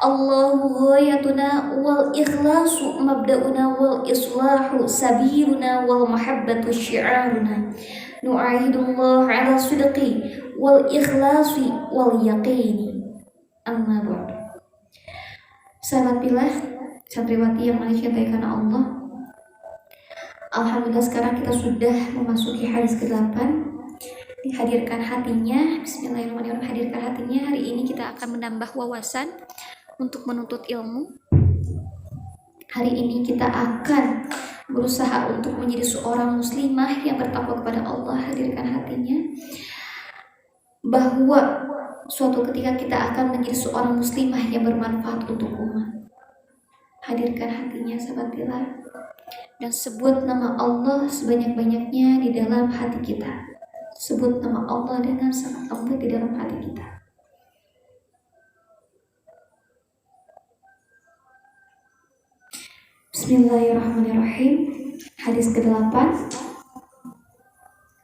Allahu ghayatuna wal ikhlasu mabda'una wal islahu sabiluna wal mahabbatu syi'aruna. Nu'ahidullah ala sidqi wal ikhlasi wal yaqini. Amma ba'du. Sahabat pilih, santriwati yang dicintai karena Allah. Alhamdulillah sekarang kita sudah memasuki hadis ke-8. Dihadirkan hatinya, bismillahirrahmanirrahim, hadirkan hatinya. Hari ini kita akan menambah wawasan untuk menuntut ilmu. Hari ini kita akan berusaha untuk menjadi seorang muslimah yang bertakwa kepada Allah. Hadirkan hatinya bahwa suatu ketika kita akan menjadi seorang muslimah yang bermanfaat untuk umat. Hadirkan hatinya sahabat pilar, dan sebut nama Allah sebanyak-banyaknya di dalam hati kita. Sebut nama Allah dengan sangat lembut di dalam hati kita. Bismillahirrahmanirrahim. Hadis ke-8.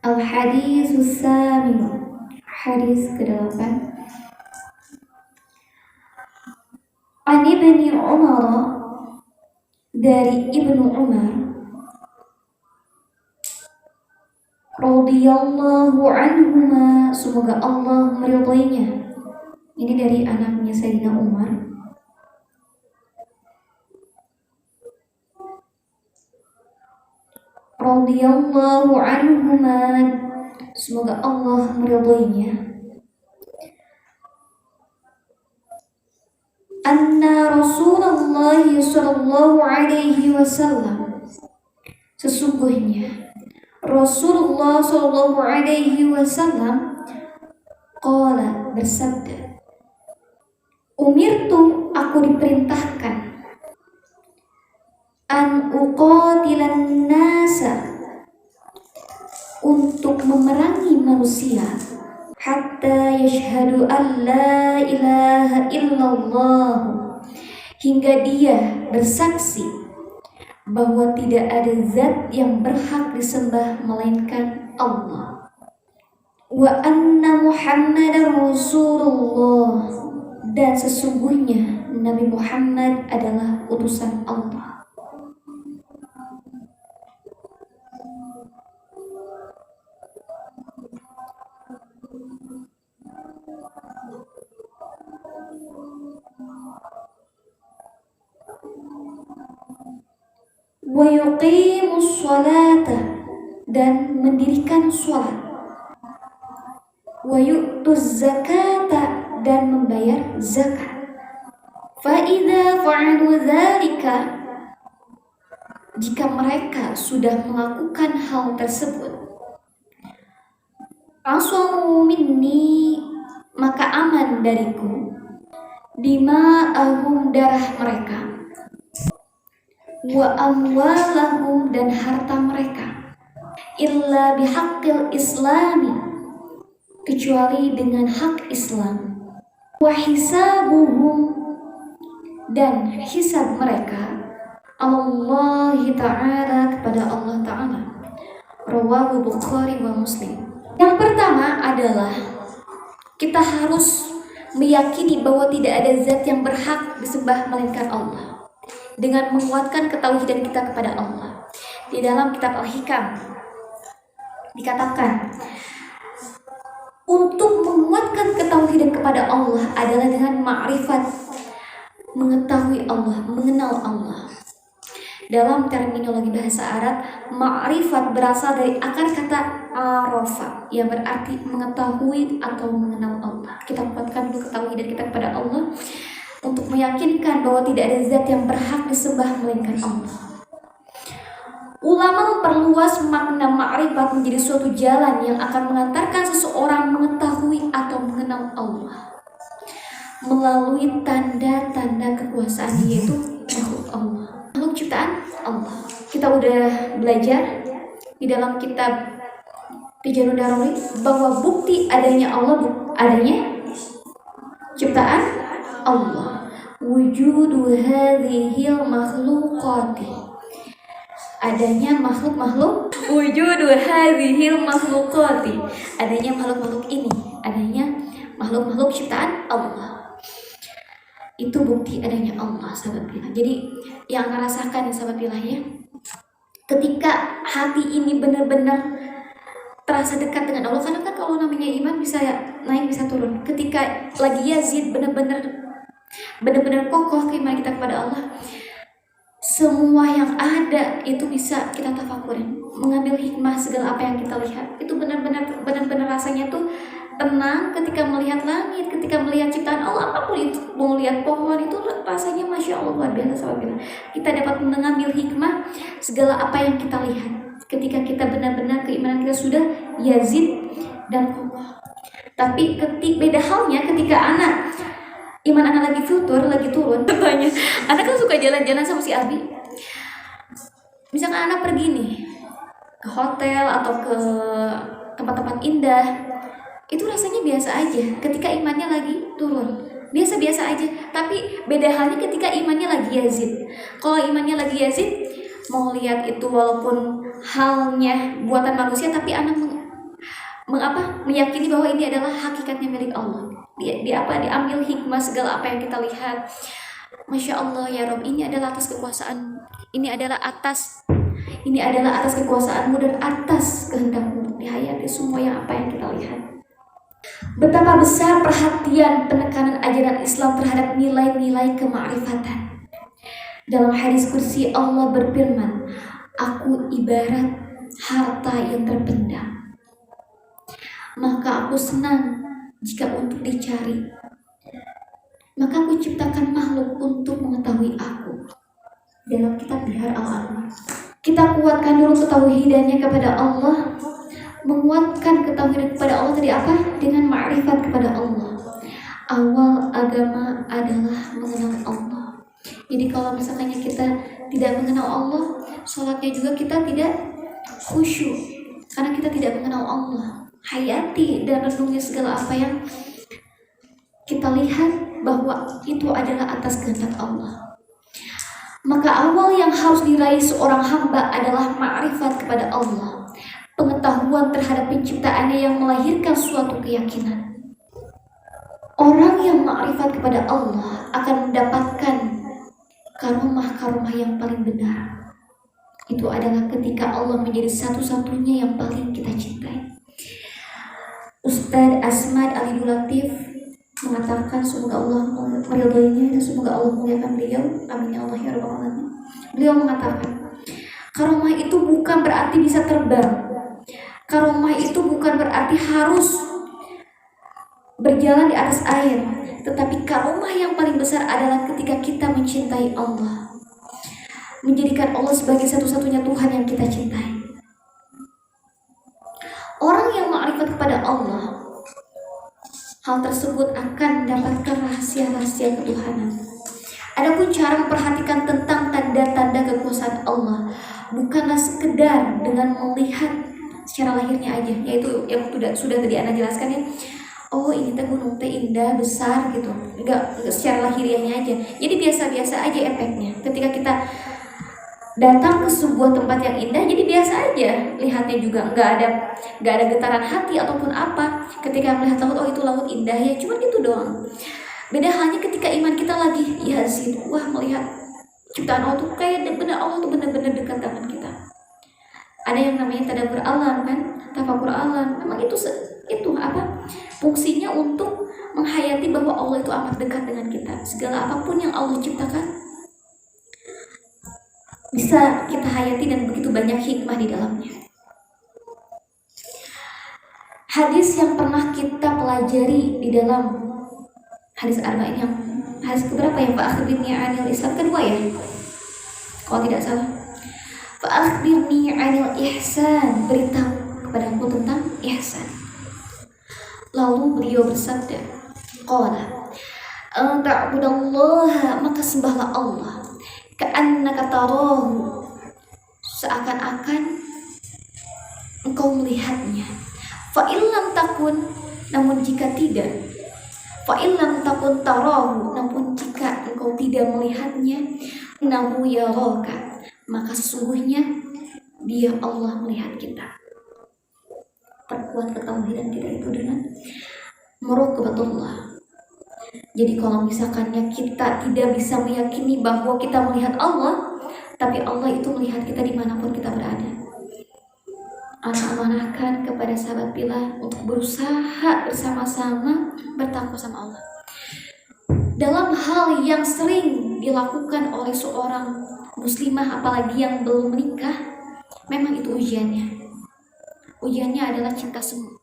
Al-haditsus samin. Hadis ke-8. An Ibni Umar, dari Ibnu Umar radhiyallahu anhuma, semoga Allah meridhoinya. Ini dari anaknya Sayyidina Umar. Radhiyallahu anhuma, semoga Allah meridhoinya. Anna Rasulullah sallallahu alaihi wasallam, sesungguhnya Rasulullah sallallahu alaihi wasallam qala, bersabda, umirtu, aku diperintahkan, an uqatilan nasa, untuk memerangi manusia, hatta yashhadu an la ilaha illallah, hingga dia bersaksi bahwa tidak ada zat yang berhak disembah melainkan Allah, wa anna Muhammadar Rasulullah, dan sesungguhnya Nabi Muhammad adalah utusan Allah. Wa yuqimus sholata, dan mendirikan sholat. Wa yu'tuz zakata, dan membayar zakat. Fa idza fa'alu dzalika, jika mereka sudah melakukan hal tersebut, asamu minni, maka aman dariku, dima'ahum, darah mereka, wa amwalahum, dan harta mereka, illa bihaqqil islami, kecuali dengan hak Islam, wa hisabuhum, dan hisab mereka, Allah Ta'ala, kepada Allah Ta'ala. Rawahu Bukhari wa Muslim. Yang pertama adalah kita harus meyakini bahwa tidak ada zat yang berhak disembah melainkan Allah, dengan menguatkan ketauhidan kita kepada Allah. Di dalam kitab Al-Hikam dikatakan, untuk menguatkan ketauhidan kepada Allah adalah dengan ma'rifat, mengetahui Allah, mengenal Allah. Dalam terminologi bahasa Arab, ma'rifat berasal dari akar kata arafa, yang berarti mengetahui atau mengenal Allah. Kita kuatkan dulu ketauhidan kita kepada Allah untuk meyakinkan bahwa tidak ada zat yang berhak disembah melainkan Allah. Ulama memperluas makna ma'rifat menjadi suatu jalan yang akan mengantarkan seseorang mengetahui atau mengenal Allah melalui tanda-tanda kekuasaan, yaitu makhluk Allah, makhluk ciptaan Allah. Kita udah belajar di dalam kitab Tijanul Daruri bahwa bukti adanya Allah, adanya ciptaan Allah. Wujudu hadhil makhluqati, adanya makhluk-makhluk. Wujudu hadhil makhluqati, adanya makhluk-makhluk ini, adanya makhluk-makhluk ciptaan Allah. Itu bukti adanya Allah, sahabat pilih. Jadi yang Ana rasakan ya sahabat pilih ya, ketika hati ini benar-benar terasa dekat dengan Allah, karena kan kalau namanya iman bisa naik bisa turun. Ketika lagi Yazid benar-benar kokoh keimanan kita kepada Allah, semua yang ada itu bisa kita tafakurin, mengambil hikmah segala apa yang kita lihat. Itu benar-benar rasanya tuh tenang ketika melihat langit, ketika melihat ciptaan Allah, apapun itu, mau lihat pohon itu rasanya masya Allah luar biasa sahabat. Kita dapat mengambil hikmah segala apa yang kita lihat ketika kita benar-benar keimanan kita sudah yazid dan kokoh. Tapi beda halnya ketika iman anak lagi flutur, lagi turun. Contohnya, anak kan suka jalan-jalan sama si Abi. Misalkan anak pergi nih ke hotel atau ke tempat-tempat indah, itu rasanya biasa aja ketika imannya lagi turun, biasa-biasa aja. Tapi beda halnya ketika imannya lagi yazid. Kalau imannya lagi yazid, mau lihat itu walaupun halnya buatan manusia, tapi anak meyakini bahwa ini adalah hakikatnya milik Allah. Diambil hikmah segala apa yang kita lihat. Masya Allah ya Rob, ini adalah atas kekuasaan, ini adalah atas kekuasaanmu dan atas kehendakmu dihayati semua yang apa yang kita lihat. Betapa besar perhatian penekanan ajaran Islam terhadap nilai-nilai kemakrifatan. Dalam hadis kursi Allah berfirman, aku ibarat harta yang terpendam, maka aku senang jika untuk dicari. Maka aku ciptakan makhluk untuk mengetahui aku. Dalam kitab Bihar Al-Anwar. Kita kuatkan dulu ketauhidannya kepada Allah. Menguatkan ketauhidan kepada Allah tadi apa? Dengan ma'rifat kepada Allah. Awal agama adalah mengenal Allah. Jadi kalau misalnya kita tidak mengenal Allah, sholatnya juga kita tidak khusyuk, karena kita tidak mengenal Allah. Hayati dan renungi segala apa yang kita lihat bahwa itu adalah atas kehendak Allah. Maka awal yang harus diraih seorang hamba adalah ma'rifat kepada Allah, pengetahuan terhadap penciptaannya yang melahirkan suatu keyakinan. Orang yang ma'rifat kepada Allah akan mendapatkan karomah-karomah yang paling benar. Itu adalah ketika Allah menjadi satu-satunya yang paling kita cintai. Ustadz Asmad Ali Latif mengatakan, semoga Allah meridhoinya dan semoga Allah memuliakan beliau, amin ya Allah ya rabbal alamin. Beliau mengatakan, karomah itu bukan berarti bisa terbang. Karomah itu bukan berarti harus berjalan di atas air, tetapi karomah yang paling besar adalah ketika kita mencintai Allah, menjadikan Allah sebagai satu-satunya Tuhan yang kita cintai. Orang yang ma'rifat kepada Allah, hal tersebut akan mendapatkan rahasia-rahasia ketuhanan. Adapun cara memperhatikan tentang tanda-tanda kekuasaan Allah bukanlah sekedar dengan melihat secara lahirnya aja, yaitu yang sudah tadi Ana jelaskan ya. Oh ini teh gunung teh indah besar gitu, enggak secara lahiriahnya aja. Jadi biasa-biasa aja efeknya. Ketika kita datang ke sebuah tempat yang indah, jadi biasa aja lihatnya juga, nggak ada getaran hati ataupun apa. Ketika melihat laut, oh itu laut indah ya, cuma gitu doang. Beda halnya ketika iman kita lagi yazid, wah melihat ciptaan Allah tuh kayak Allah tuh benar-benar dekat dengan kita. Ada yang namanya tadabbur alam kan, tafakur alam. Memang itu apa? Fungsinya untuk menghayati bahwa Allah itu amat dekat dengan kita. Segala apapun yang Allah ciptakan bisa kita hayati dan begitu banyak hikmah di dalamnya. Hadis yang pernah kita pelajari di dalam hadis arba'in, yang hadis keberapa ya? Fa'akhbirni 'anil Islam, kedua ya kalau tidak salah. Fa'akhbirni 'anil ihsan, beritahu kepadaku tentang ihsan. Lalu beliau bersabda, qala ta'budallaha, maka sembahlah Allah, ka'annaka tarahu, seakan-akan engkau melihatnya. Fa illam takun, namun jika tidak. Fa illam takun tarahu, namun jika engkau tidak melihatnya. Nahu yaraka, maka sesungguhnya dia Allah melihat kita. Perkuat ketauhidan kita itu dengan muraqabatullah, Jadi kalau misalkannya kita tidak bisa meyakini bahwa kita melihat Allah, tapi Allah itu melihat kita dimanapun kita berada. Ana amanahkan kepada sahabat Bilal untuk berusaha bersama-sama bertakwa sama Allah. Dalam hal yang sering dilakukan oleh seorang muslimah, apalagi yang belum menikah, memang itu ujiannya. Ujiannya adalah cinta semu.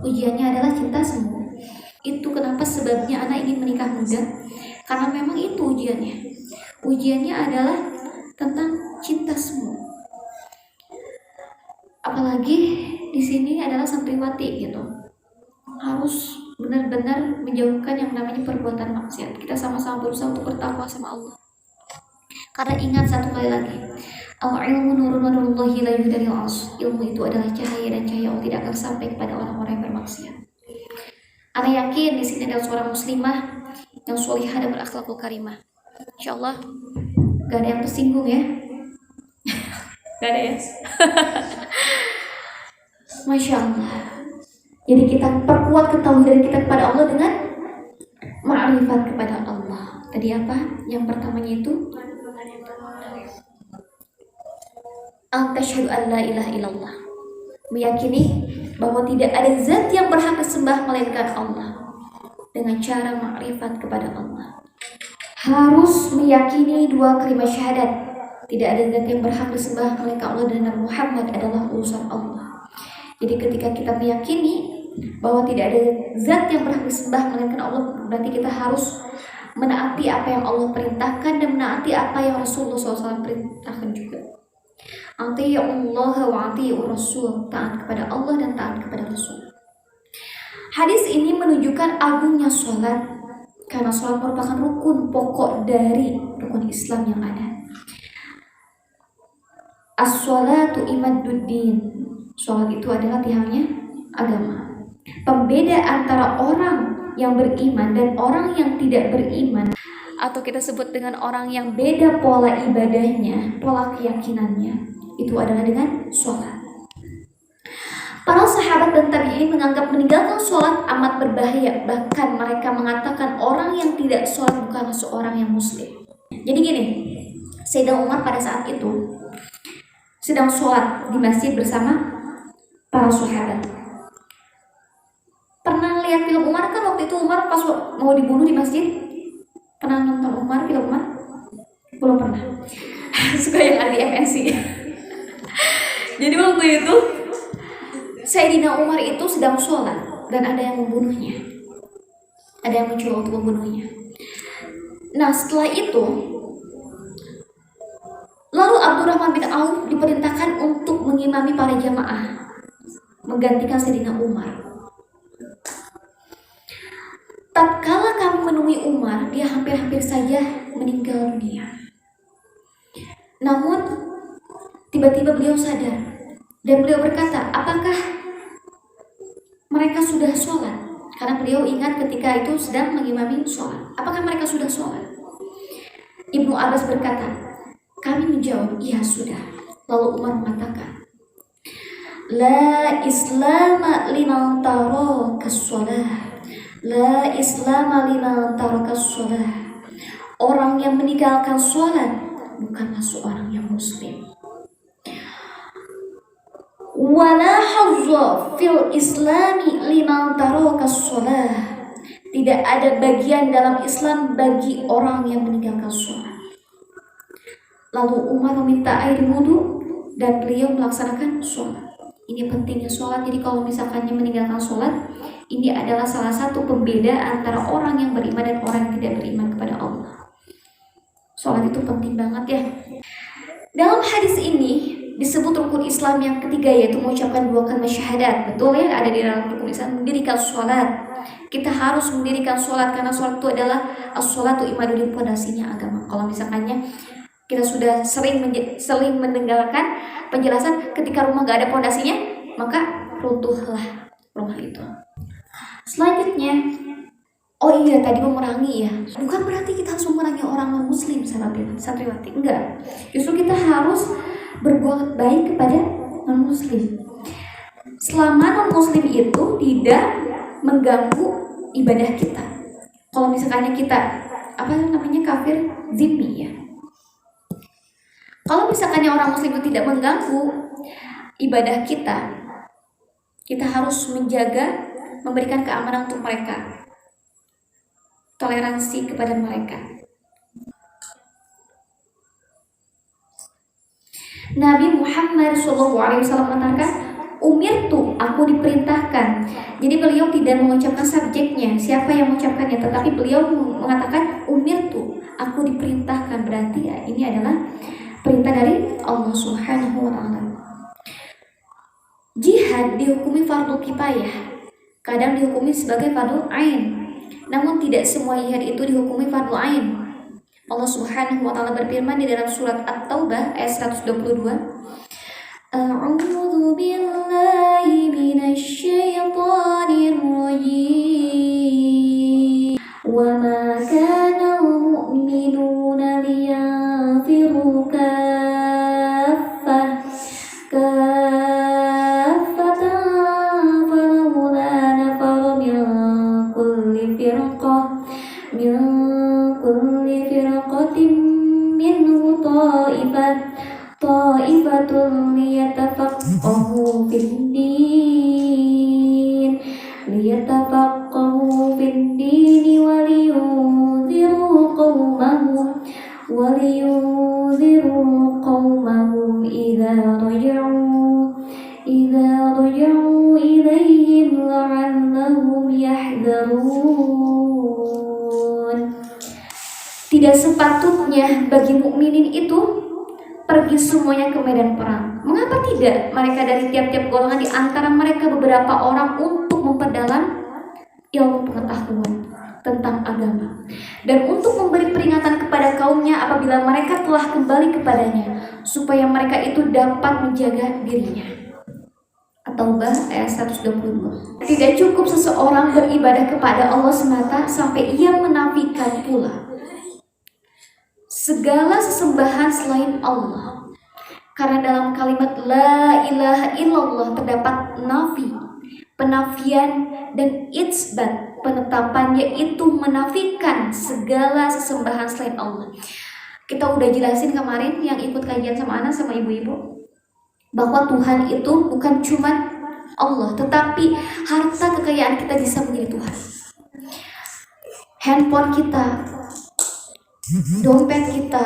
Ujiannya adalah cinta semu. Itu kenapa sebabnya anak ingin menikah muda, karena memang itu ujiannya. Ujiannya adalah tentang cinta semu. Apalagi di sini adalah santriwati gitu, harus benar-benar menjauhkan yang namanya perbuatan maksiat. Kita sama-sama berusaha untuk bertakwa sama Allah. Karena ingat satu kali lagi, al-ilmu nurun wa nurullahi la yuhdari al-as. Ilmu itu adalah cahaya, dan cahaya Allah tidak akan sampai kepada orang-orang yang bermaksiat. Ana yakin di sini ada seorang muslimah yang sholihah dan berakhlakul karimah. Insyaallah gak ada yang tersinggung ya. Gak ada ya. Masya Allah. Jadi kita perkuat ketauhidan kita kepada Allah dengan ma'rifat kepada Allah. Tadi apa? Yang pertamanya itu Tasyhadu an la ilaha illallah, meyakini bahwa tidak ada zat yang berhak disembah melainkan Allah, dengan cara ma'rifat kepada Allah. Harus meyakini dua kalimat syahadat, tidak ada zat yang berhak disembah melainkan Allah, dan Nabi Muhammad adalah utusan Allah. Jadi ketika kita meyakini bahwa tidak ada zat yang berhak disembah melainkan Allah, berarti kita harus menaati apa yang Allah perintahkan dan menaati apa yang Rasulullah SAW perintahkan juga. Ati'ullaha wa ati'ur rasul, taat kepada Allah dan taat kepada Rasul. Hadis ini menunjukkan agungnya sholat, karena sholat merupakan rukun pokok dari rukun Islam yang ada. As-sholatu imaduddin, sholat itu adalah tiangnya agama. Pembeda antara orang yang beriman dan orang yang tidak beriman, atau kita sebut dengan orang yang beda pola ibadahnya, pola keyakinannya, itu adalah dengan sholat. Para sahabat dan tabi'in menganggap meninggalkan sholat amat berbahaya. Bahkan mereka mengatakan orang yang tidak sholat bukanlah seorang yang muslim. Jadi gini, Sayyidina Umar pada saat itu sedang sholat di masjid bersama para sahabat. Pernah lihat film Umar kan? Waktu itu Umar pas mau dibunuh di masjid. Pernah nonton Umar, film Umar? Belum pernah. Suka yang ada di MNC. Jadi waktu itu Sayyidina Umar itu sedang sholat dan ada yang membunuhnya. Ada yang mencoba untuk membunuhnya. Nah setelah itu, lalu Abdurrahman bin Auf diperintahkan untuk mengimami para jamaah, menggantikan Sayyidina Umar. Tatkala kami menemui Umar, dia hampir-hampir saja meninggal dunia. Namun tiba-tiba beliau sadar dan beliau berkata, apakah mereka sudah sholat? Karena beliau ingat ketika itu sedang mengimami sholat. Apakah mereka sudah sholat? Ibnu Abbas berkata, kami menjawab, iya sudah. Lalu Umar mengatakan, la islama liman taraka sholah, la islama liman taraka sholah. Orang yang meninggalkan sholat bukanlah seorang yang muslim. Wala hazza fil islami liman taraka sholah. Tidak ada bagian dalam Islam bagi orang yang meninggalkan sholat. Lalu Umar meminta air wudhu dan beliau melaksanakan sholat. Ini pentingnya sholat. Jadi kalau misalkannya meninggalkan sholat, ini adalah salah satu pembeda antara orang yang beriman dan orang yang tidak beriman kepada Allah. Sholat itu penting banget ya. Dalam hadis ini disebut rukun Islam yang ketiga, yaitu mengucapkan dua kalimat syahadat. Betul ya, ada di dalam rukun Islam mendirikan sholat. Kita harus mendirikan sholat karena sholat itu adalah as-sholatu imaduddin, pondasinya agama. Kalau misalkannya kita sudah sering mendengarkan penjelasan ketika rumah gak ada pondasinya, maka runtuhlah rumah itu. Selanjutnya, oh iya tadi memerangi ya, bukan berarti kita harus memerangi orang non-muslim santriwati, enggak. Justru kita harus berbuat baik kepada non-muslim selama non-muslim itu tidak mengganggu ibadah kita. Kalau misalkan kita kafir zimmi ya. Kalau misalkan orang muslim itu tidak mengganggu ibadah kita, kita harus menjaga, memberikan keamanan untuk mereka, toleransi kepada mereka. Nabi Muhammad SAW mengatakan, umirtu, aku diperintahkan. Jadi beliau tidak mengucapkan subjeknya, siapa yang mengucapkannya, tetapi beliau mengatakan umirtu, aku diperintahkan. Berarti ya, ini adalah perintah dari Allah Subhanahu wa taala. Jihad dihukumi fardu kifayah, kadang dihukumi sebagai fardu ain. Namun tidak semua jihad itu dihukumi fardu ain. Allah Subhanahu wa taala berfirman di dalam surat At-Taubah ayat 122, A'udzu billahi minasyaitonir rajim. Wa ma kana al-mu'minuna liyanfiru kaffatan falawla nafara min kulli firqatin minhu ta'ifatun liyatafaqahu fid-din waliyunziru qaumahum idza raja'u ilayhim la'allahum yahdharun. Tidak sepatutnya bagi mukminin itu pergi semuanya ke medan perang. Mengapa tidak mereka dari tiap-tiap golongan di antara mereka beberapa orang untuk memperdalam ilmu pengetahuan tentang agama dan untuk memberi peringatan kepada kaumnya apabila mereka telah kembali kepadanya, supaya mereka itu dapat menjaga dirinya. At-Taubah ayat 122. Tidak cukup seseorang beribadah kepada Allah semata sampai ia menafikan pula segala sesembahan selain Allah. Karena dalam kalimat la ilaha illallah terdapat nafi, penafian, dan itsbat, penetapan, yaitu menafikan segala sesembahan selain Allah. Kita udah jelasin kemarin yang ikut kajian sama anak sama ibu-ibu bahwa Tuhan itu bukan cuma Allah, tetapi harta kekayaan kita bisa menjadi Tuhan. Handphone kita, dompet kita,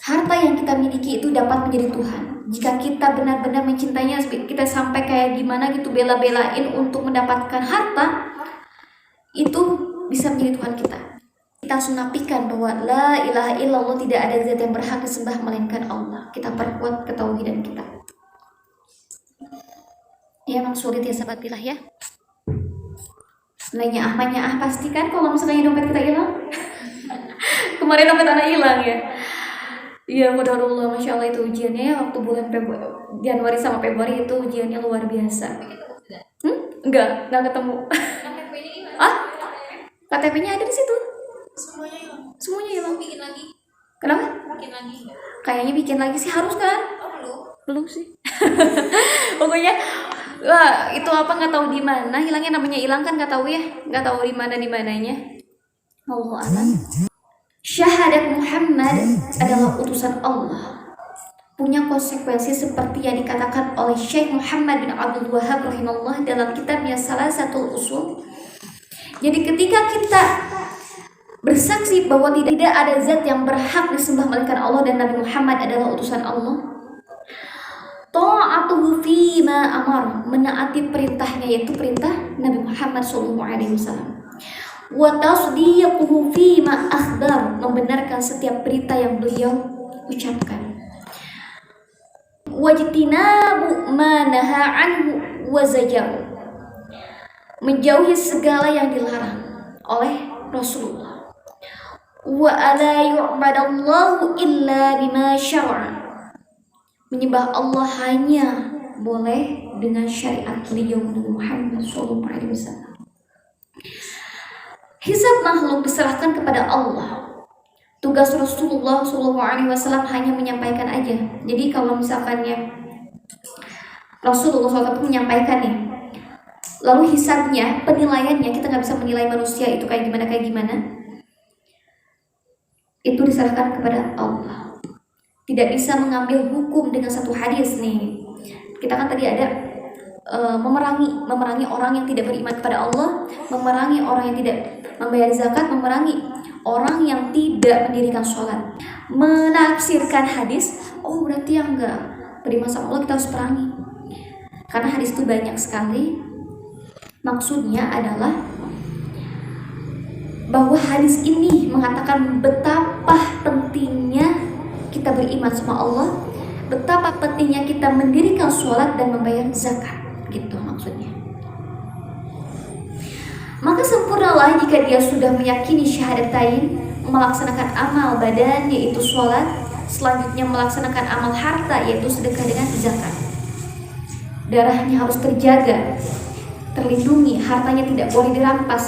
harta yang kita miliki itu dapat menjadi Tuhan. Jika kita benar-benar mencintainya, kita sampai kayak gimana gitu, bela-belain untuk mendapatkan harta, itu bisa menjadi Tuhan kita. Kita sunapikan bahwa la ilaha illallah, tidak ada zat yang berhak disembah melainkan Allah. Kita perkuat ketauhidan kita. Ya, memang sulit ya sahabat pilih ya. Nanya pasti kan kalau misalnya dompet kita hilang. Kemarin dompet anak hilang ya. Iya, qadarullah, masya Allah itu ujiannya ya, waktu bulan Januari sama Februari itu ujiannya luar biasa. Enggak ketemu. KTP-nya ada di situ. Semuanya hilang. Bikin lagi. Kenapa? Bikin lagi. Kayaknya bikin lagi sih, harus kan? Belum sih. Pokoknya itu nggak tahu di mana hilangnya, namanya hilang kan nggak tahu ya, nggak tahu di mananya. Allahu a'lam. Syahadat Muhammad adalah utusan Allah, punya konsekuensi seperti yang dikatakan oleh Syekh Muhammad bin Abdul Wahhab rahimahullah dalam kitabnya Salasatul Usul. Jadi ketika kita bersaksi bahwa tidak ada zat yang berhak disembah melainkan Allah dan Nabi Muhammad adalah utusan Allah, ta'atuhu fima amar, menaati perintahnya, yaitu perintah Nabi Muhammad SAW. Wa tasdiquhu fima akhbar, membenarkan setiap berita yang beliau ucapkan. Wajtinabu ma naha anhu wa zajar, menjauhi segala yang dilarang oleh Rasulullah. Wa ala yu'badallahu illa bima syar'a, menyembah Allah hanya boleh dengan syariat beliau Nabi Muhammad SAW. Hisab makhluk diserahkan kepada Allah. Tugas Rasulullah SAW hanya menyampaikan aja. Jadi kalau misalkannya Rasulullah SAW menyampaikan nih, Lalu hisabnya, penilaiannya, kita nggak bisa menilai manusia itu kayak gimana, itu diserahkan kepada Allah. Tidak bisa mengambil hukum dengan satu hadis nih. Kita kan tadi ada memerangi orang yang tidak beriman kepada Allah, memerangi orang yang tidak membayar zakat, memerangi orang yang tidak mendirikan sholat. Menafsirkan hadis, oh berarti yang enggak beriman sama Allah kita harus perangi. Karena hadis itu banyak sekali. Maksudnya adalah bahwa hadis ini mengatakan betapa pentingnya kita beriman sama Allah, betapa pentingnya kita mendirikan sholat dan membayar zakat, gitu maksudnya. Maka sempurnalah jika dia sudah meyakini syahadatain, melaksanakan amal badan yaitu sholat, selanjutnya melaksanakan amal harta yaitu sedekah dengan zakat. Darahnya harus terjaga, terlindungi, hartanya tidak boleh dirampas,